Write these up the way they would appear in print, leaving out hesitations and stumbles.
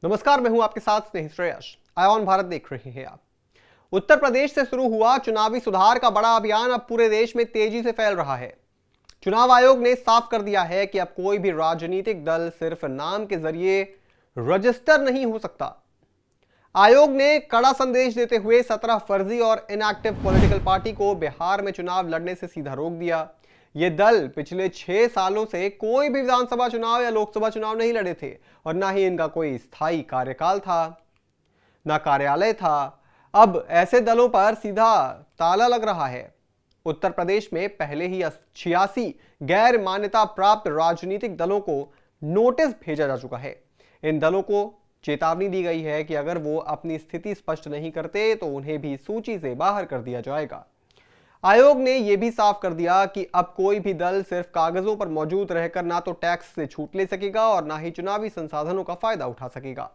नमस्कार, मैं हूं आपके साथ स्नेही श्रेयस। आयोन भारत देख रहे हैं आप। उत्तर प्रदेश से शुरू हुआ चुनावी सुधार का बड़ा अभियान अब पूरे देश में तेजी से फैल रहा है। चुनाव आयोग ने साफ कर दिया है कि अब कोई भी राजनीतिक दल सिर्फ नाम के जरिए रजिस्टर नहीं हो सकता। आयोग ने कड़ा संदेश देते हुए 17 फर्जी और इनएक्टिव पॉलिटिकल पार्टी को बिहार में चुनाव लड़ने से सीधा रोक दिया। ये दल पिछले 6 सालों से कोई भी विधानसभा चुनाव या लोकसभा चुनाव नहीं लड़े थे और ना ही इनका कोई स्थायी कार्यकाल था, ना कार्यालय था। अब ऐसे दलों पर सीधा ताला लग रहा है। उत्तर प्रदेश में पहले ही 86 गैर मान्यता प्राप्त राजनीतिक दलों को नोटिस भेजा जा चुका है। इन दलों को चेतावनी दी गई है कि अगर वो अपनी स्थिति स्पष्ट नहीं करते तो उन्हें भी सूची से बाहर कर दिया जाएगा। आयोग ने यह भी साफ कर दिया कि अब कोई भी दल सिर्फ कागजों पर मौजूद रहकर ना तो टैक्स से छूट ले सकेगा और ना ही चुनावी संसाधनों का फायदा उठा सकेगा।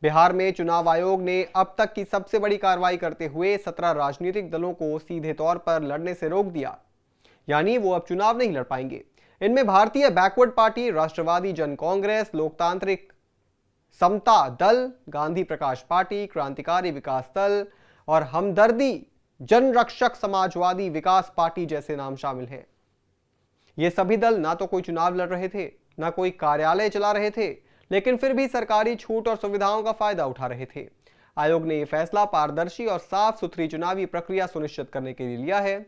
बिहार में चुनाव आयोग ने अब तक की सबसे बड़ी कार्रवाई करते हुए 17 राजनीतिक दलों को सीधे तौर पर लड़ने से रोक दिया, यानी वो अब चुनाव नहीं लड़ पाएंगे। इनमें भारतीय बैकवर्ड पार्टी, राष्ट्रवादी जन कांग्रेस, लोकतांत्रिक समता दल, गांधी प्रकाश पार्टी, क्रांतिकारी विकास दल और हमदर्दी जनरक्षक समाजवादी विकास पार्टी जैसे नाम शामिल हैं। ये सभी दल ना तो कोई चुनाव लड़ रहे थे, ना कोई कार्यालय चला रहे थे, लेकिन फिर भी सरकारी छूट और सुविधाओं का फायदा उठा रहे थे। आयोग ने यह फैसला पारदर्शी और साफ सुथरी चुनावी प्रक्रिया सुनिश्चित करने के लिए लिया है।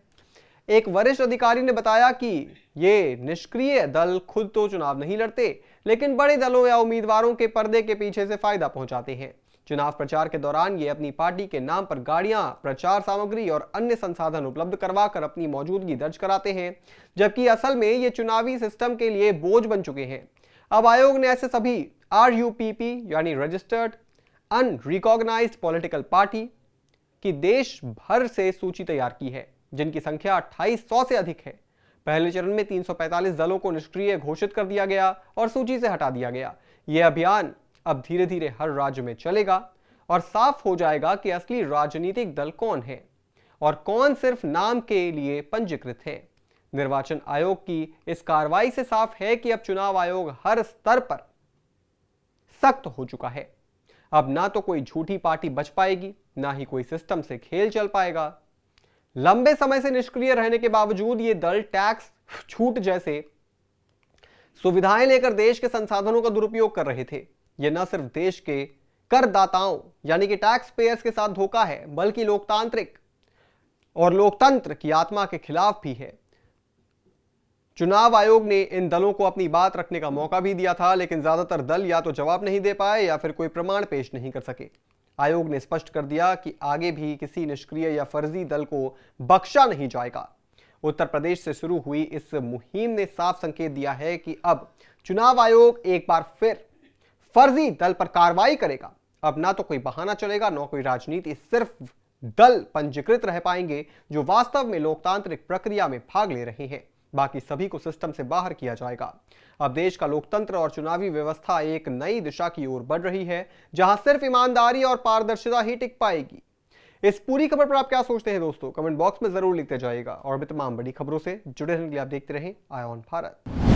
एक वरिष्ठ अधिकारी ने बताया कि ये निष्क्रिय दल खुद तो चुनाव नहीं लड़ते, लेकिन बड़े दलों या उम्मीदवारों के पर्दे के पीछे से फायदा पहुंचाते हैं। चुनाव प्रचार के दौरान ये अपनी पार्टी के नाम पर गाड़ियां, प्रचार सामग्री और अन्य संसाधन उपलब्ध करवाकर अपनी मौजूदगी दर्ज कराते हैं, जबकि असल में ये चुनावी सिस्टम के लिए बोझ बन चुके हैं। अब आयोग ने ऐसे सभी RUPP यानी रजिस्टर्ड अनरिकॉग्नाइज्ड पॉलिटिकल पार्टी की देश भर से सूची तैयार की है, जिनकी संख्या 2800 से अधिक है। पहले चरण में 345 दलों को निष्क्रिय घोषित कर दिया गया और सूची से हटा दिया गया। यह अभियान अब धीरे धीरे हर राज्य में चलेगा और साफ हो जाएगा कि असली राजनीतिक दल कौन है और कौन सिर्फ नाम के लिए पंजीकृत है। निर्वाचन आयोग की इस कार्रवाई से साफ है कि अब चुनाव आयोग हर स्तर पर सख्त हो चुका है। अब ना तो कोई झूठी पार्टी बच पाएगी, ना ही कोई सिस्टम से खेल चल पाएगा। लंबे समय से निष्क्रिय रहने के बावजूद ये दल टैक्स छूट जैसे सुविधाएं लेकर देश के संसाधनों का दुरुपयोग कर रहे थे। यह न सिर्फ देश के करदाताओं यानी कि टैक्स पेयर्स के साथ धोखा है, बल्कि लोकतंत्र की आत्मा के खिलाफ भी है। चुनाव आयोग ने इन दलों को अपनी बात रखने का मौका भी दिया था, लेकिन ज्यादातर दल या तो जवाब नहीं दे पाए या फिर कोई प्रमाण पेश नहीं कर सके। आयोग ने स्पष्ट कर दिया कि आगे भी किसी निष्क्रिय या फर्जी दल को बख्शा नहीं जाएगा। उत्तर प्रदेश से शुरू हुई इस मुहिम ने साफ संकेत दिया है कि अब चुनाव आयोग एक बार फिर फर्जी दल पर कार्रवाई करेगा। अब ना तो कोई बहाना चलेगा, ना कोई राजनीति, सिर्फ दल पंजीकृत रह पाएंगे जो वास्तव में लोकतांत्रिक प्रक्रिया में भाग ले रहे हैं। बाकी सभी को सिस्टम से बाहर किया जाएगा। अब देश का लोकतंत्र और चुनावी व्यवस्था एक नई दिशा की ओर बढ़ रही है, जहां सिर्फ ईमानदारी और पारदर्शिता ही टिक पाएगी। इस पूरी खबर पर आप क्या सोचते हैं दोस्तों? कमेंट बॉक्स में जरूर लिखते जाइएगा और भी तमाम बड़ी खबरों से जुड़े रहने के लिए आप देखते रहें आयोन भारत।